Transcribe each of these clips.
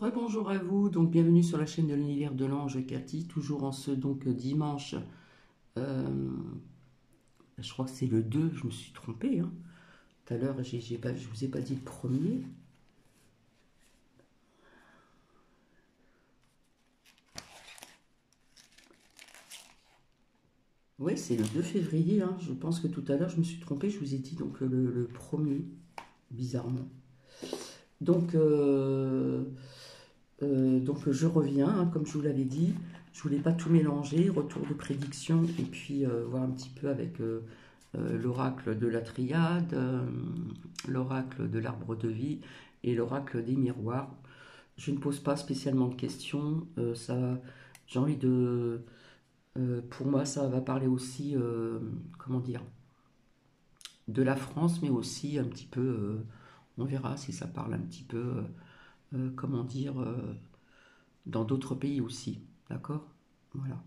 Rebonjour à vous, donc bienvenue sur la chaîne de l'univers de l'ange Cathy, toujours en ce dimanche, euh, je crois que c'est le 2, je me suis trompée, hein. Tout à l'heure je vous ai pas dit le premier. Oui, c'est le 2 février, hein. Je pense que tout à l'heure je me suis trompée, je vous ai dit donc le premier, bizarrement. Donc, je reviens, hein, comme je vous l'avais dit. Je voulais pas tout mélanger, retour de prédiction, et puis voir un petit peu avec l'oracle de la triade, l'oracle de l'arbre de vie et l'oracle des miroirs. Je ne pose pas spécialement de questions. J'ai envie de... pour moi, ça va parler aussi, comment dire, de la France, mais aussi un petit peu... on verra si ça parle un petit peu... comment dire, dans d'autres pays aussi, d'accord? Voilà.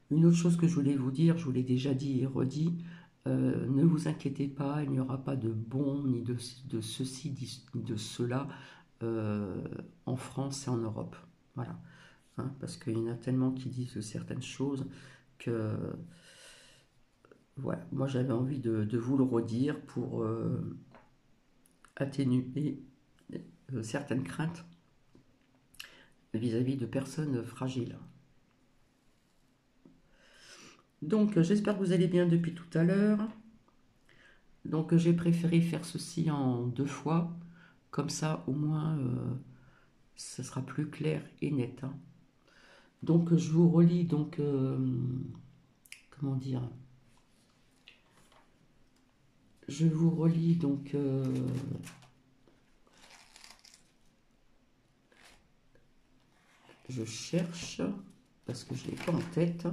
Une autre chose que je voulais vous dire, je vous l'ai déjà dit et redit, ne vous inquiétez pas, il n'y aura pas de bon ni de ceci ni de cela en France et en Europe. Voilà. Hein, parce qu'il y en a tellement qui disent certaines choses que voilà, moi j'avais envie de vous le redire pour atténuer certaines craintes vis-à-vis de personnes fragiles. Donc j'espère que vous allez bien depuis tout à l'heure. Donc j'ai préféré faire ceci en 2 fois, comme ça au moins ça sera plus clair et net, hein. Donc je vous relis donc comment dire, je vous relis donc je cherche parce que je l'ai pas en tête.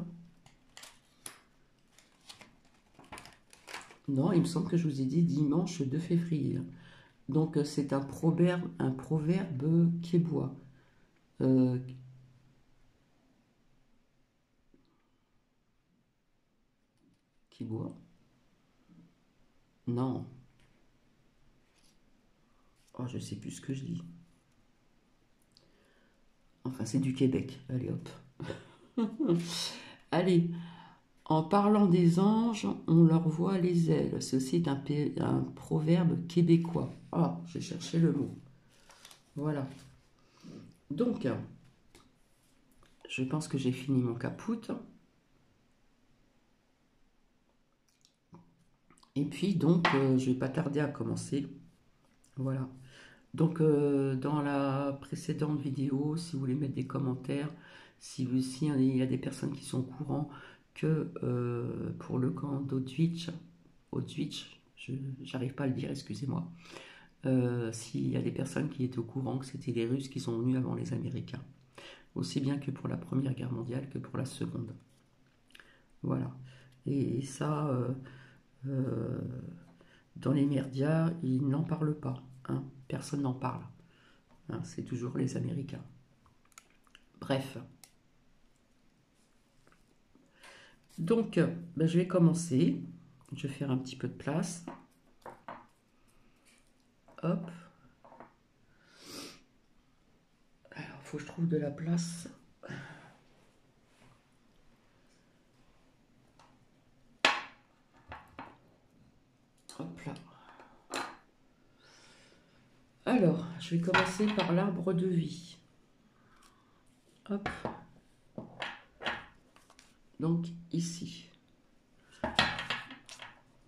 Non, il me semble que je vous ai dit dimanche 2 février. Donc c'est un proverbe québécois. Euh, Québécois? Non. Oh, je sais plus ce que je dis. Enfin, c'est du Québec. Allez, hop. Allez, en parlant des anges, on leur voit les ailes. Ceci est un proverbe québécois. Ah, j'ai cherché le mot. Voilà. Donc, je pense que j'ai fini mon caput. Et puis, donc, je vais pas tarder à commencer. Voilà. Donc, dans la précédente vidéo, si vous voulez mettre des commentaires, si il y a des personnes qui sont au courant que pour le camp d'Auschwitz, j'arrive pas à le dire, excusez-moi, s'il y a des personnes qui étaient au courant que c'était les Russes qui sont venus avant les Américains, aussi bien que pour la Première Guerre mondiale que pour la Seconde. Voilà. Et ça, euh, dans les médias, ils n'en parlent pas, hein. Personne n'en parle, hein. C'est toujours les Américains. Bref. Donc, ben, je vais commencer. Je vais faire un petit peu de place. Hop. Alors, il faut que je trouve de la place. Hop là. Alors, je vais commencer par l'arbre de vie. Hop. Donc, ici.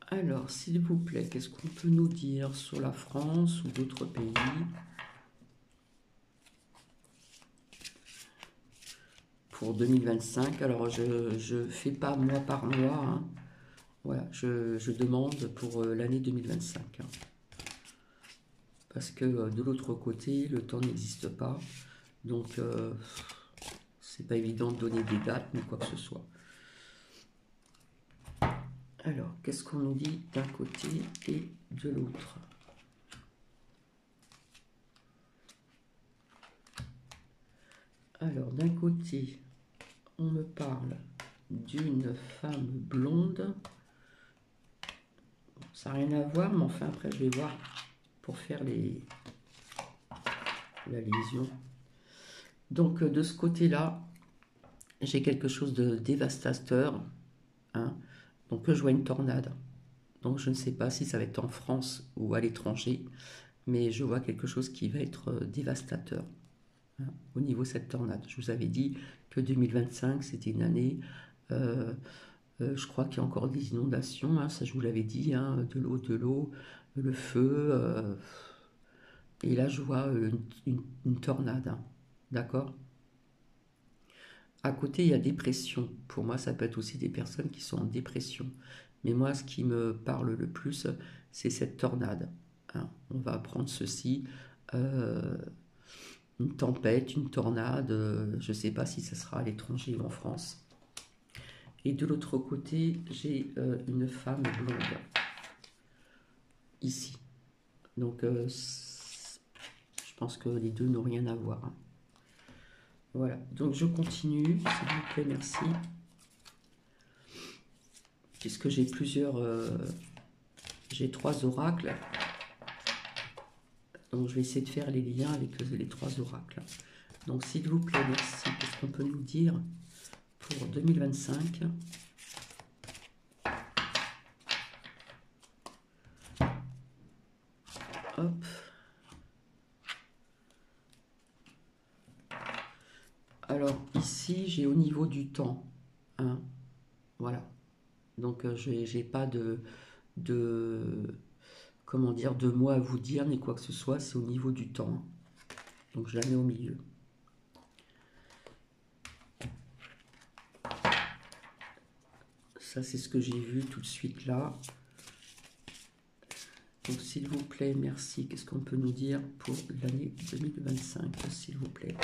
Alors, s'il vous plaît, qu'est-ce qu'on peut nous dire sur la France ou d'autres pays? Pour 2025, alors je fais pas mois par mois, hein. Voilà, je demande pour l'année 2025, hein. Parce que de l'autre côté, le temps n'existe pas. Donc, c'est pas évident de donner des dates ni quoi que ce soit. Alors, qu'est-ce qu'on nous dit d'un côté et de l'autre? Alors, d'un côté, on me parle d'une femme blonde. Ça n'a rien à voir, mais enfin, après, je vais voir pour faire la lésion. Donc de ce côté-là, j'ai quelque chose de dévastateur, hein. Donc je vois une tornade. Donc je ne sais pas si ça va être en France ou à l'étranger, mais je vois quelque chose qui va être dévastateur, hein, au niveau de cette tornade. Je vous avais dit que 2025, c'était une année, euh, je crois qu'il y a encore des inondations, hein, ça je vous l'avais dit, hein, de l'eau, le feu. Et là, je vois une tornade, hein, d'accord? À côté, il y a dépression. Pour moi, ça peut être aussi des personnes qui sont en dépression. Mais moi, ce qui me parle le plus, c'est cette tornade, hein. On va apprendre ceci. euh, une tempête, une tornade, je ne sais pas si ça sera à l'étranger ou en France. Et de l'autre côté, j'ai une femme blonde, ici. Donc, je pense que les deux n'ont rien à voir, hein. Voilà, donc je continue, s'il vous plaît, merci. Puisque j'ai j'ai trois oracles, donc je vais essayer de faire les liens avec les trois oracles. Donc s'il vous plaît, merci. Qu'est-ce qu'on peut nous dire pour 2025? Hop. Alors ici, j'ai au niveau du temps, hein, voilà. Donc j'ai pas de comment dire, de mots à vous dire ni quoi que ce soit, c'est au niveau du temps. Donc je la mets au milieu. Ça c'est ce que j'ai vu tout de suite là. Donc s'il vous plaît, merci. Qu'est-ce qu'on peut nous dire pour l'année 2025, s'il vous plaît?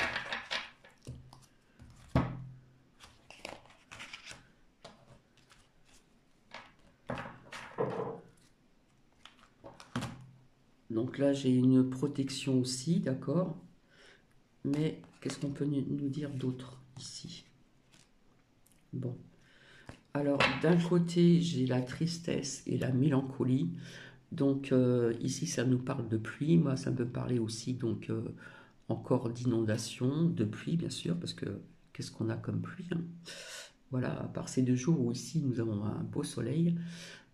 Donc là, j'ai une protection aussi, d'accord? Mais qu'est-ce qu'on peut nous dire d'autre ici? Bon. Alors, d'un côté, j'ai la tristesse et la mélancolie. Donc ici, ça nous parle de pluie. Moi, ça peut parler aussi, donc, encore d'inondation, de pluie, bien sûr, parce que qu'est-ce qu'on a comme pluie, hein? Voilà, à part ces 2 jours où ici, nous avons un beau soleil.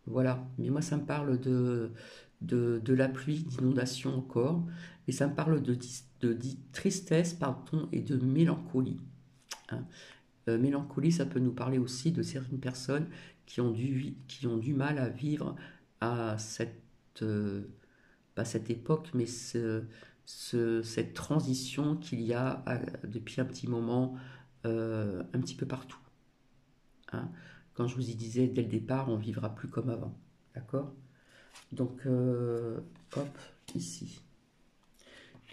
Voilà, mais moi ça me parle de la pluie, d'inondation encore, et ça me parle de tristesse, pardon, et de mélancolie, hein. Mélancolie, ça peut nous parler aussi de certaines personnes qui ont du mal à vivre à pas cette époque, mais cette transition qu'il y a depuis un petit moment, un petit peu partout, hein. Quand je vous y disais dès le départ, on vivra plus comme avant, d'accord? Donc, hop, ici.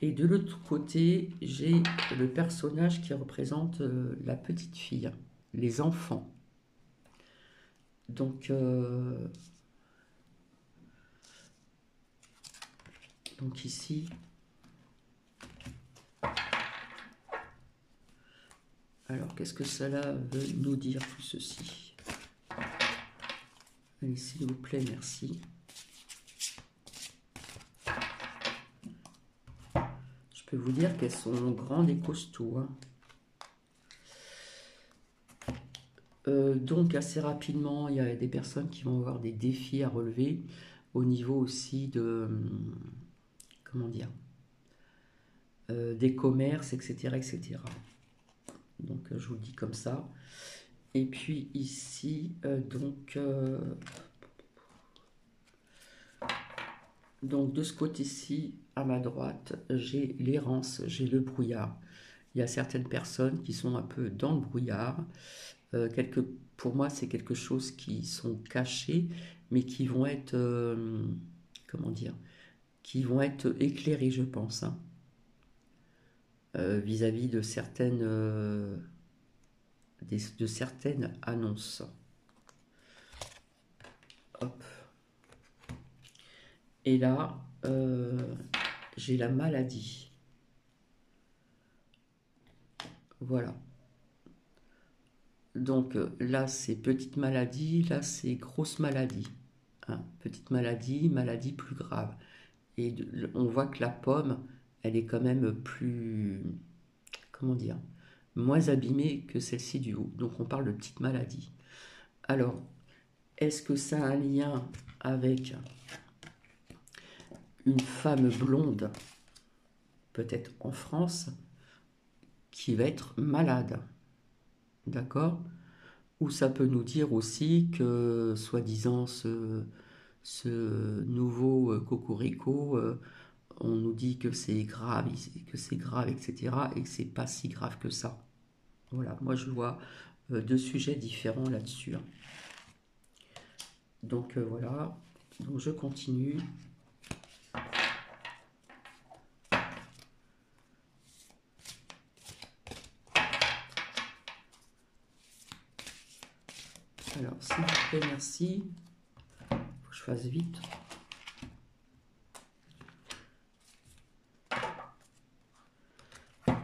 Et de l'autre côté, j'ai le personnage qui représente la petite fille, les enfants. Donc ici, alors qu'est-ce que cela veut nous dire tout ceci? Allez, s'il vous plaît, merci. Je peux vous dire qu'elles sont grandes et costauds, hein. Donc assez rapidement, il y a des personnes qui vont avoir des défis à relever au niveau aussi de, comment dire, des commerces, etc., etc. Donc je vous le dis comme ça. Et puis ici, donc de ce côté-ci, à ma droite, j'ai l'errance, j'ai le brouillard. Il y a certaines personnes qui sont un peu dans le brouillard. Pour moi, c'est quelque chose qui sont cachés, mais qui vont être, comment dire, qui vont être éclairés, je pense, hein, vis-à-vis de de certaines annonces. Hop. Et là, j'ai la maladie. Voilà. Donc là, c'est petite maladie, là, c'est grosse maladie, hein. Petite maladie, maladie plus grave. Et on voit que la pomme, elle est quand même plus, comment dire, moins abîmée que celle-ci du haut. Donc on parle de petite maladie. Alors, est-ce que ça a un lien avec une femme blonde, peut-être en France, qui va être malade? D'accord? Ou ça peut nous dire aussi que, soi-disant, ce nouveau cocorico, on nous dit que c'est grave, etc. Et que c'est pas si grave que ça. Voilà, moi je vois deux sujets différents là-dessus, hein. Donc voilà, donc je continue. Alors, s'il vous plaît, merci. Faut que je fasse vite.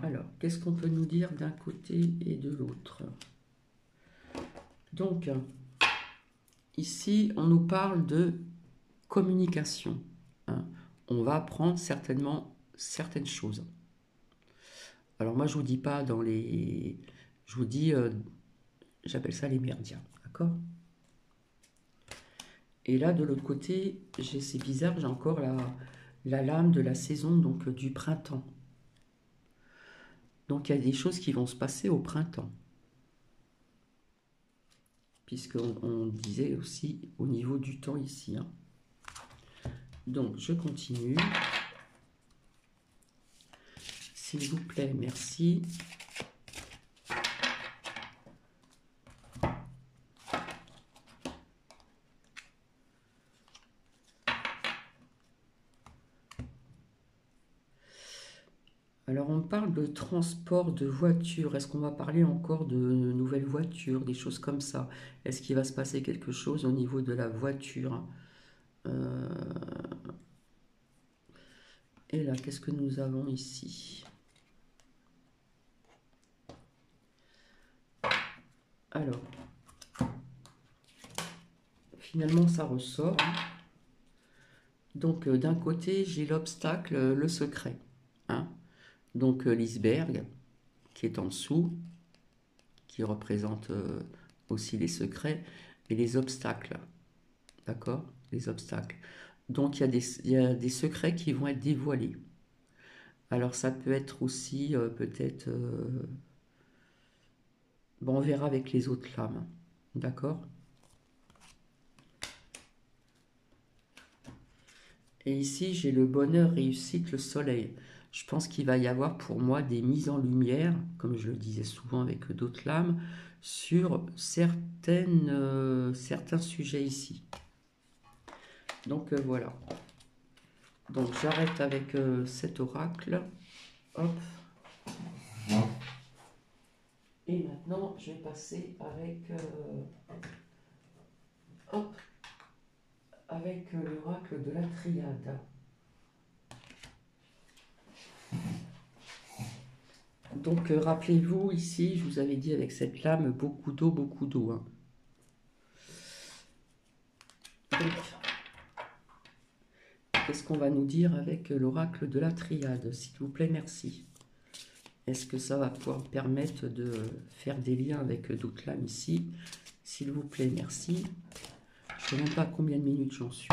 Alors, qu'est-ce qu'on peut nous dire d'un côté et de l'autre? Donc, ici, on nous parle de communication, hein. On va apprendre certainement certaines choses. Alors moi, je vous dis pas dans les... Je vous dis, j'appelle ça les merdias, d'accord? Et là, de l'autre côté, c'est bizarre, j'ai encore la lame de la saison, donc du printemps. Donc il y a des choses qui vont se passer au printemps. Puisqu'on disait aussi au niveau du temps ici, hein. Donc je continue. S'il vous plaît, merci. Alors on parle de transport de voitures. Est-ce qu'on va parler encore de nouvelles voitures, des choses comme ça? Est-ce qu'il va se passer quelque chose au niveau de la voiture? Et là, qu'est-ce que nous avons ici? Alors, finalement ça ressort, hein. Donc d'un côté, j'ai l'obstacle, le secret, hein. Donc l'iceberg qui est en dessous, qui représente aussi les secrets et les obstacles. D'accord? Les obstacles. Donc il y a des secrets qui vont être dévoilés. Alors ça peut être aussi peut-être... bon, on verra avec les autres lames. D'accord? Et ici, j'ai le bonheur, réussite, le soleil. Je pense qu'il va y avoir pour moi des mises en lumière, comme je le disais souvent avec d'autres lames, sur certains sujets ici. Donc voilà. Donc j'arrête avec cet oracle. Hop. Et maintenant, je vais passer avec, hop, avec l'oracle de la triade. Donc rappelez-vous ici, je vous avais dit avec cette lame, beaucoup d'eau, hein. Donc, qu'est-ce qu'on va nous dire avec l'oracle de la triade? S'il vous plaît, merci. Est-ce que ça va pouvoir me permettre de faire des liens avec d'autres lames ici? S'il vous plaît, merci. Je ne sais même pas combien de minutes j'en suis.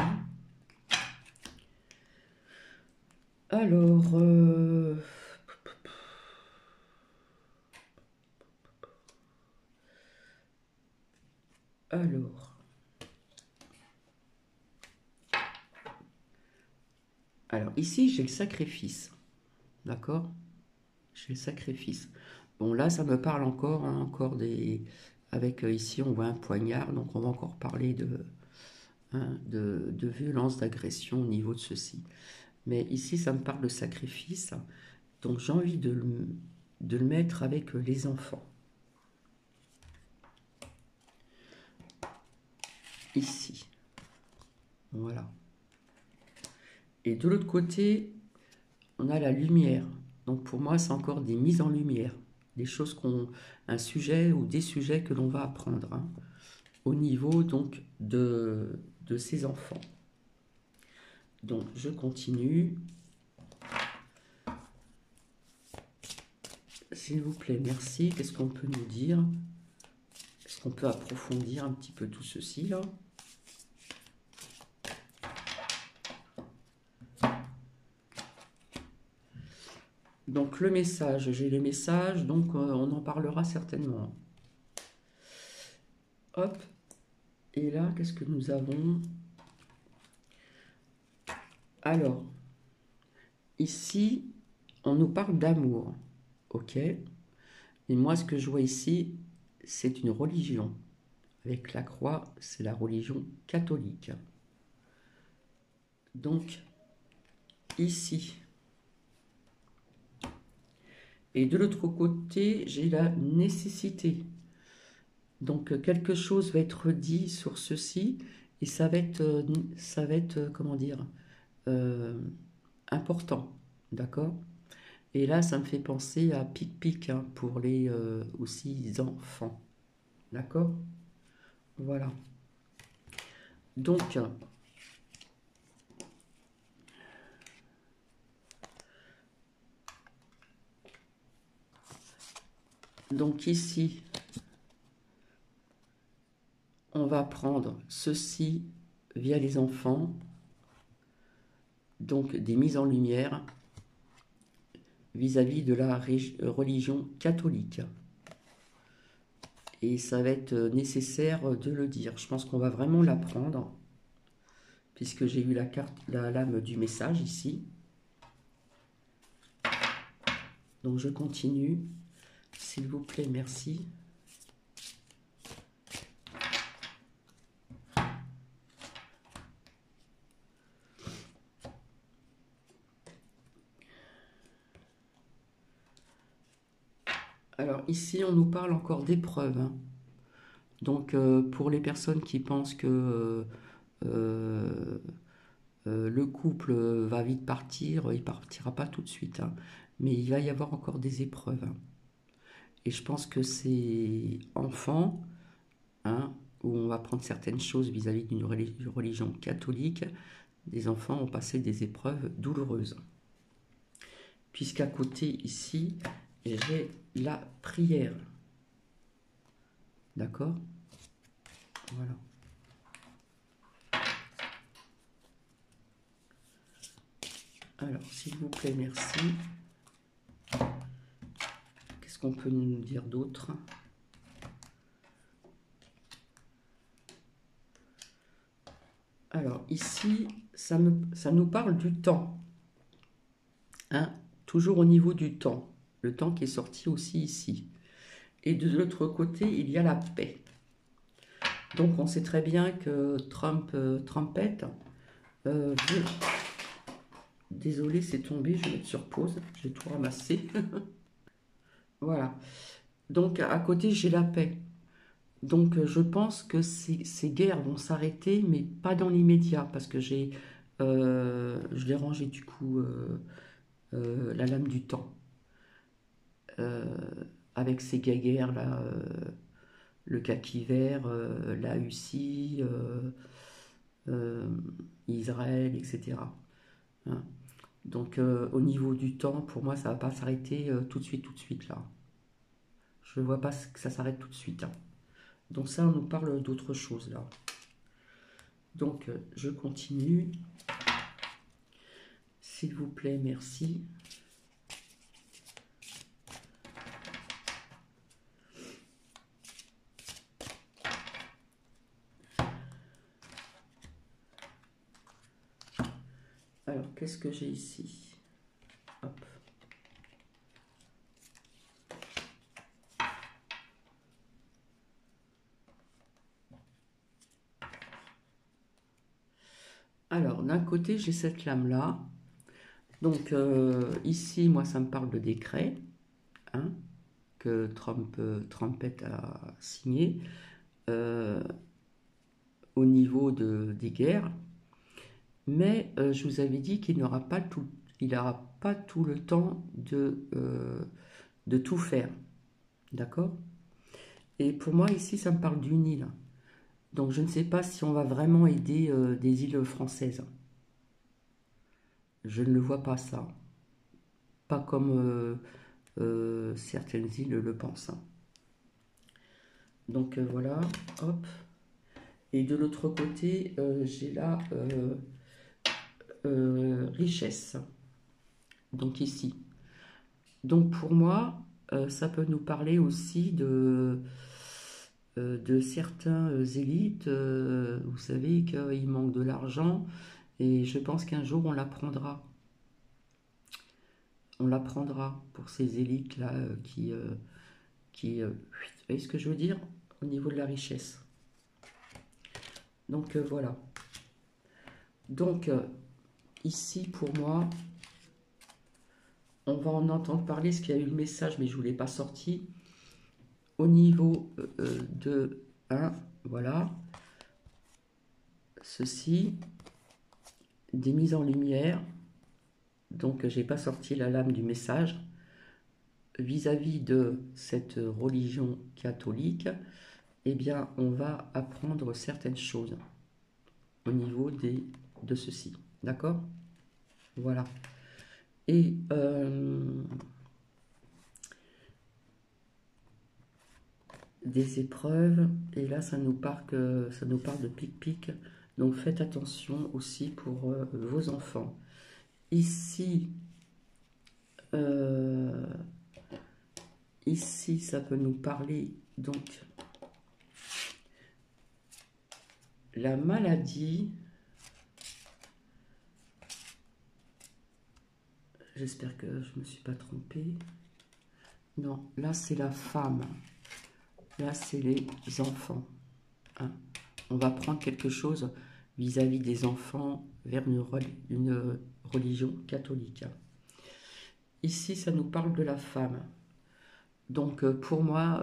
Alors... Alors, ici, j'ai le sacrifice. D'accord? J'ai le sacrifice. Bon, là, ça me parle encore, hein, encore des... Avec ici, on voit un poignard, donc on va encore parler hein, de violence, d'agression au niveau de ceci. Mais ici, ça me parle de sacrifice. Donc, j'ai envie de le mettre avec les enfants. Ici. Voilà. Et de l'autre côté, on a la lumière. Donc pour moi, c'est encore des mises en lumière. Des choses un sujet ou des sujets que l'on va apprendre, hein, au niveau donc de ces enfants. Donc je continue. s'il vous plaît, merci. Qu'est-ce qu'on peut nous dire? Est-ce qu'on peut approfondir un petit peu tout ceci, là? Donc, le message, j'ai les messages, donc on en parlera certainement. Hop. Et là, qu'est-ce que nous avons? Alors, ici, on nous parle d'amour, ok? Et moi, ce que je vois ici, c'est une religion. Avec la croix, c'est la religion catholique. Donc, ici. Et de l'autre côté, j'ai la nécessité. Donc, quelque chose va être dit sur ceci, et ça va être comment dire, important, d'accord? Et là, ça me fait penser à Pic-Pic, hein, pour les aussi enfants, d'accord? Voilà. Donc ici, on va prendre ceci via les enfants, donc des mises en lumière vis-à-vis de la religion catholique. Et ça va être nécessaire de le dire. Je pense qu'on va vraiment l'apprendre, puisque j'ai eu la lame du message ici. Donc je continue, s'il vous plaît, merci. Alors ici, on nous parle encore d'épreuves, hein. Donc pour les personnes qui pensent que le couple va vite partir, il partira pas tout de suite, hein. Mais il va y avoir encore des épreuves, hein. Et je pense que c'est enfant, hein, où on va prendre certaines choses vis-à-vis d'une religion catholique. Les enfants ont passé des épreuves douloureuses. Puisqu'à côté, ici, j'ai la prière. D'accord? Voilà. Alors, s'il vous plaît, merci. Qu'est-ce qu'on peut nous dire d'autre? Alors, ici, ça nous parle du temps. Hein, toujours au niveau du temps. Le temps qui est sorti aussi ici. Et de l'autre côté, il y a la paix. Donc, on sait très bien que Trumpette veut... Désolé, c'est tombé, je vais mettre sur pause, j'ai tout ramassé. Voilà. Donc, à côté, j'ai la paix. Donc, je pense que ces guerres vont s'arrêter, mais pas dans l'immédiat, parce que je l'ai rangé du coup, la lame du temps. Euh, avec ces guerres là, le kaki vert, la Russie, Israël, etc. Hein. Donc au niveau du temps, pour moi, ça ne va pas s'arrêter tout de suite là. Je ne vois pas que ça s'arrête tout de suite, hein. Donc ça, on nous parle d'autre chose là. Donc je continue. S'il vous plaît, merci. Alors, qu'est-ce que j'ai ici? Hop. Alors, d'un côté, j'ai cette lame-là. Donc, ici, moi, ça me parle de décret, hein, que Trumpette a signé au niveau des guerres. Mais je vous avais dit qu'il n'aura pas tout le temps de tout faire. D'accord? Et pour moi, ici, ça me parle d'une île. Donc, je ne sais pas si on va vraiment aider des îles françaises. Je ne le vois pas, ça. Pas comme certaines îles le pensent. Donc voilà, hop. Et de l'autre côté, j'ai là richesse. Donc ici. Donc pour moi, ça peut nous parler aussi de certains élites. Vous savez qu'il manque de l'argent et je pense qu'un jour on l'apprendra. On l'apprendra pour ces élites-là vous voyez ce que je veux dire au niveau de la richesse. Donc voilà. Donc ici pour moi, on va en entendre parler, parce qu'il y a eu le message, mais je ne vous l'ai pas sorti. Au niveau de 1, voilà. Ceci, des mises en lumière. Donc, j'ai pas sorti la lame du message. Vis-à-vis de cette religion catholique, eh bien, on va apprendre certaines choses au niveau de ceci. D'accord? Voilà. Et des épreuves, et là ça nous parle de pic-pic, donc faites attention aussi pour vos enfants. Ici, ici ça peut nous parler donc la maladie. J'espère que je ne me suis pas trompée. Non, là c'est la femme. Là, c'est les enfants. Hein. On va prendre quelque chose vis-à-vis des enfants vers une religion catholique. Ici, ça nous parle de la femme. Donc, pour moi,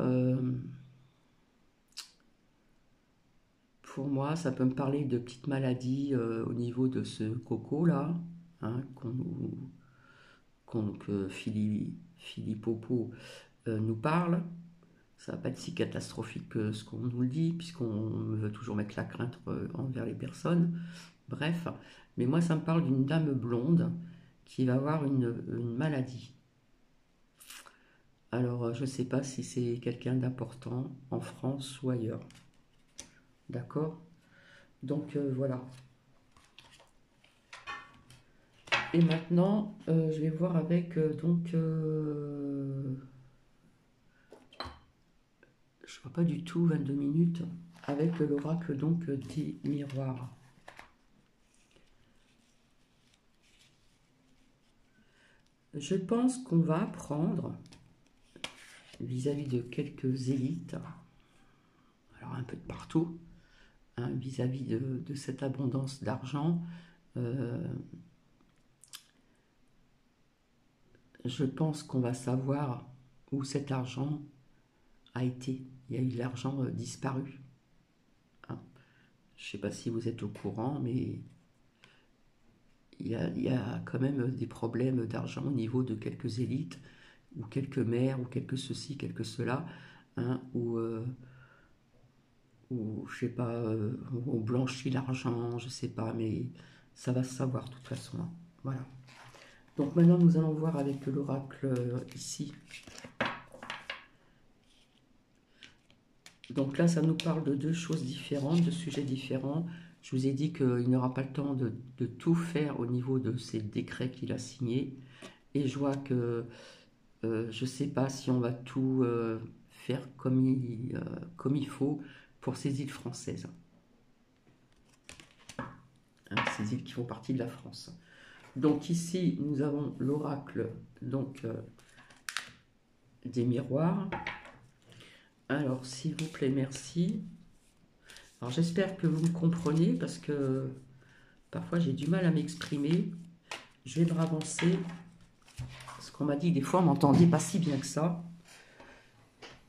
ça peut me parler de petites maladies au niveau de ce coco-là, hein, que Philippopo nous parle. Ça va pas être si catastrophique que ce qu'on nous le dit, puisqu'on veut toujours mettre la crainte envers les personnes. Bref, mais moi ça me parle d'une dame blonde qui va avoir une maladie. Alors je ne sais pas si c'est quelqu'un d'important en France ou ailleurs. D'accord? Donc voilà. Et maintenant, je vais voir avec je vois pas du tout 22 minutes avec l'oracle donc des miroirs. Je pense qu'on va apprendre vis-à-vis de quelques élites, alors un peu de partout, hein, vis-à-vis de cette abondance d'argent. Je pense qu'on va savoir où cet argent a été. Il y a eu de l'argent disparu. Hein. Je ne sais pas si vous êtes au courant, mais il y a quand même des problèmes d'argent au niveau de quelques élites, ou quelques maires, ou quelques ceci, quelques cela, hein, ou je sais pas, on blanchit l'argent, je sais pas, mais ça va se savoir de toute façon. Hein. Voilà. Donc maintenant, nous allons voir avec l'oracle ici. Donc là, ça nous parle de deux choses différentes, de sujets différents. Je vous ai dit qu'il n'aura pas le temps de tout faire au niveau de ces décrets qu'il a signés. Et je vois que je ne sais pas si on va tout faire comme il faut pour ces îles françaises. Hein, ces îles qui font partie de la France. Donc ici, nous avons l'oracle des miroirs. Alors, s'il vous plaît, merci. Alors, j'espère que vous me comprenez parce que parfois, j'ai du mal à m'exprimer. Je vais me ravancer. Parce qu'on m'a dit que des fois, on m'entendait pas si bien que ça.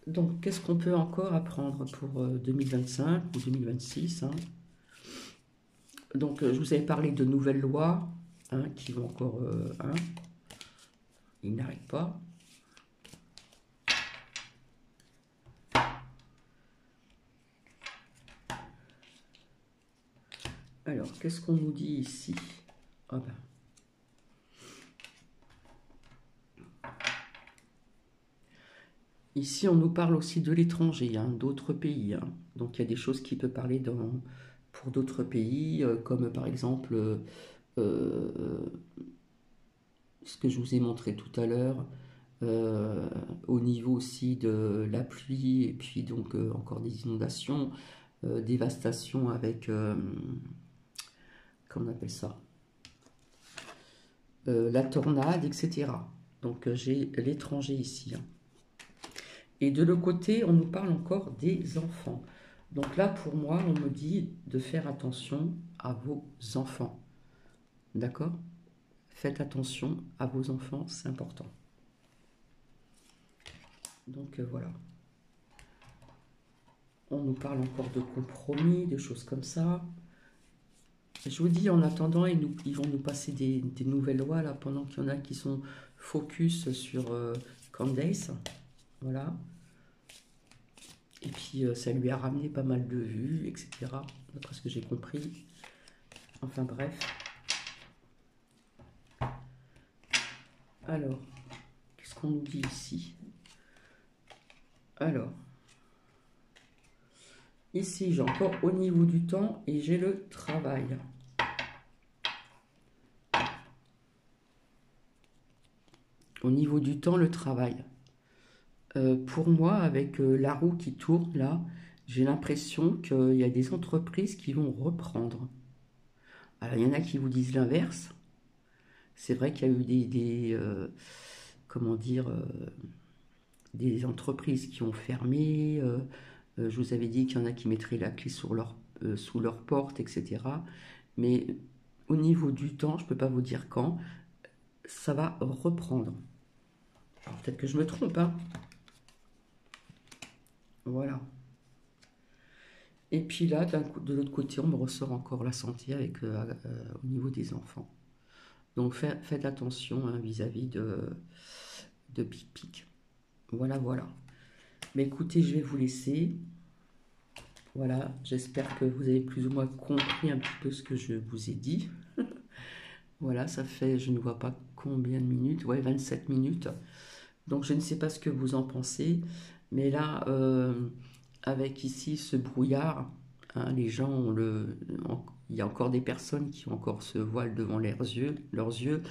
Donc, qu'est-ce qu'on peut encore apprendre pour 2025 ou 2026 hein. Donc, je vous avais parlé de nouvelles lois hein, qui vont encore... hein, ils n'arrêtent pas. Alors, qu'est-ce qu'on nous dit ici? Oh ben. Ici, on nous parle aussi de l'étranger, hein, d'autres pays, hein. Donc, il y a des choses qui peuvent parler pour d'autres pays, comme par exemple euh, ce que je vous ai montré tout à l'heure, euh, au niveau aussi de la pluie, et puis donc encore des inondations, dévastation avec, comment on appelle ça, la tornade, etc. Donc j'ai l'étranger ici, hein. Et de l'autre côté, on nous parle encore des enfants. Donc là, pour moi, on me dit de faire attention à vos enfants. D'accord? Faites attention à vos enfants, c'est important. Donc voilà. On nous parle encore de compromis, de choses comme ça. Je vous dis, en attendant, ils vont nous passer des nouvelles lois là, pendant qu'il y en a qui sont focus sur Candace. Voilà. Et puis ça lui a ramené pas mal de vues, etc. D'après ce que j'ai compris. Enfin bref. Alors, qu'est-ce qu'on nous dit ici? Alors, ici j'ai encore au niveau du temps et j'ai le travail. Au niveau du temps, le travail. Pour moi, avec la roue qui tourne là, j'ai l'impression qu'il y a des entreprises qui vont reprendre. Alors, il y en a qui vous disent l'inverse. C'est vrai qu'il y a eu comment dire, des entreprises qui ont fermé. Je vous avais dit qu'il y en a qui mettraient la clé sous leur porte, etc. Mais au niveau du temps, je ne peux pas vous dire quand, ça va reprendre. Alors peut-être que je me trompe, hein. Voilà. Et puis là, de l'autre côté, on me ressort encore la santé avec, au niveau des enfants. Donc faites attention hein, vis-à-vis de Pic Pic. Voilà, voilà. Mais écoutez, je vais vous laisser. Voilà, j'espère que vous avez plus ou moins compris un petit peu ce que je vous ai dit. Voilà, ça fait, je ne vois pas combien de minutes, ouais, 27 minutes. Donc je ne sais pas ce que vous en pensez, mais là, avec ici ce brouillard, hein, les gens il y a encore des personnes qui ont encore ce voile devant leurs yeux,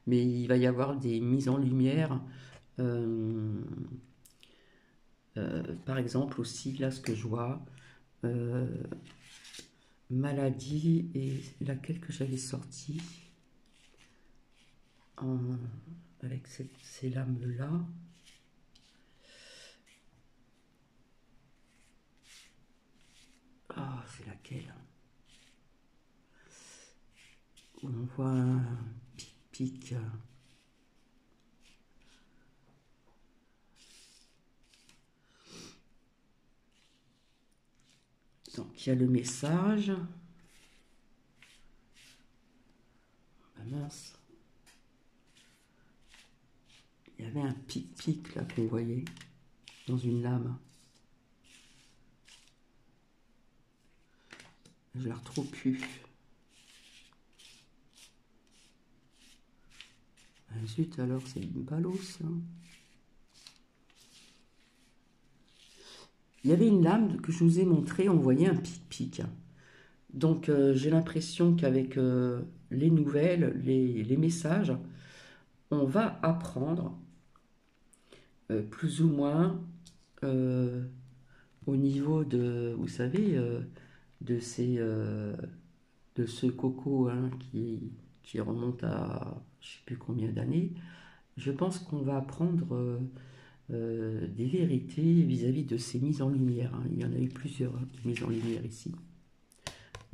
mais il va y avoir des mises en lumière. euh, Par exemple aussi, là, ce que je vois, euh, maladie, et laquelle que j'avais sortie avec ces lames-là. Ah, c'est laquelle? Où on voit un pic-pic. Donc, il y a le message. Ah, mince. Il y avait un pic-pic là qu'on voyait dans une lame. Je la retrouve plus. Ah, zut, alors c'est une balosse. Hein. Il y avait une lame que je vous ai montrée, on voyait un pic-pic. Donc j'ai l'impression qu'avec les nouvelles, les messages, on va apprendre plus ou moins au niveau de, vous savez, de de ce coco hein, qui remonte à je ne sais plus combien d'années. Je pense qu'on va apprendre des vérités vis-à-vis de ces mises en lumière, hein. Il y en a eu plusieurs mises en lumière ici.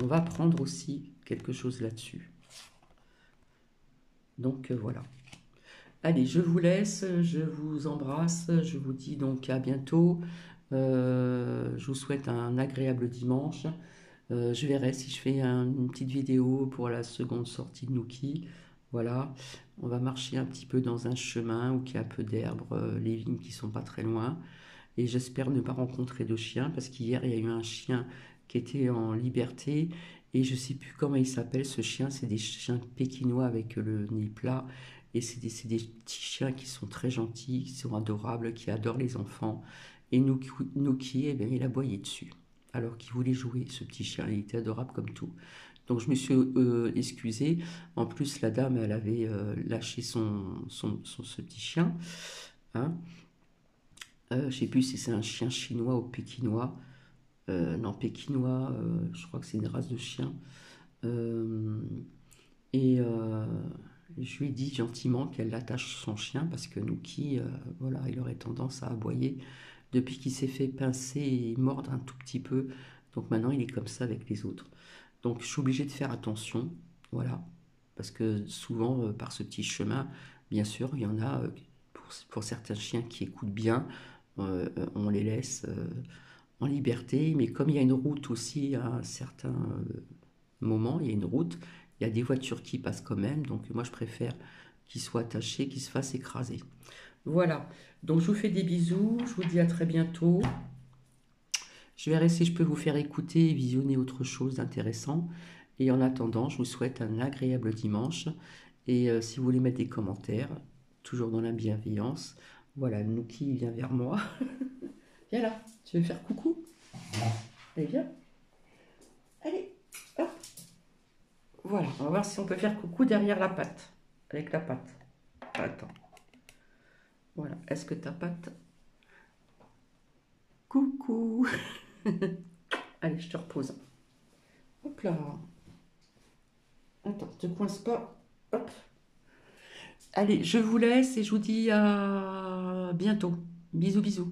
On va apprendre aussi quelque chose là-dessus. Donc voilà. Allez, je vous laisse, je vous embrasse, je vous dis donc à bientôt. Je vous souhaite un agréable dimanche. Je verrai si je fais une petite vidéo pour la seconde sortie de Nookie. Voilà, on va marcher un petit peu dans un chemin où il y a un peu d'herbe, les vignes qui sont pas très loin. Et j'espère ne pas rencontrer de chiens parce qu'hier il y a eu un chien qui était en liberté et je sais plus comment il s'appelle ce chien. C'est des chiens pékinois avec le nez plat Et c'est des petits chiens qui sont très gentils, qui sont adorables, qui adorent les enfants. Et Nuki, eh bien, il aboyait dessus. Alors qu'il voulait jouer, ce petit chien. Il était adorable comme tout. Donc je me suis excusée. En plus, la dame, elle avait lâché ce petit chien. Hein. Je ne sais plus si c'est un chien chinois ou pékinois. Non, pékinois, je crois que c'est une race de chien. Euh, et je lui ai dit gentiment qu'elle attache son chien parce que Nuki, voilà, il aurait tendance à aboyer depuis qu'il s'est fait pincer et mordre un tout petit peu. Donc maintenant, il est comme ça avec les autres. Donc je suis obligée de faire attention, voilà, parce que souvent, par ce petit chemin, bien sûr, il y en a, pour certains chiens qui écoutent bien, on les laisse en liberté, mais comme il y a une route aussi à un certain moment, il y a une route, il y a des voitures qui passent quand même, donc moi je préfère qu'ils soient attachés, qu'ils se fassent écraser. Voilà, donc je vous fais des bisous, je vous dis à très bientôt. Je verrai si je peux vous faire écouter et visionner autre chose d'intéressant. Et en attendant, je vous souhaite un agréable dimanche. Et si vous voulez mettre des commentaires, toujours dans la bienveillance, voilà, Nuki vient vers moi. Viens là, tu veux faire coucou? Allez, viens. Allez, hop. Voilà, on va voir si on peut faire coucou derrière la patte. Avec la patte. Attends. Voilà, est-ce que ta patte... Coucou. Allez, je te repose. Hop là. Attends, te coince pas. Hop. Allez, je vous laisse et je vous dis à bientôt. Bisous, bisous.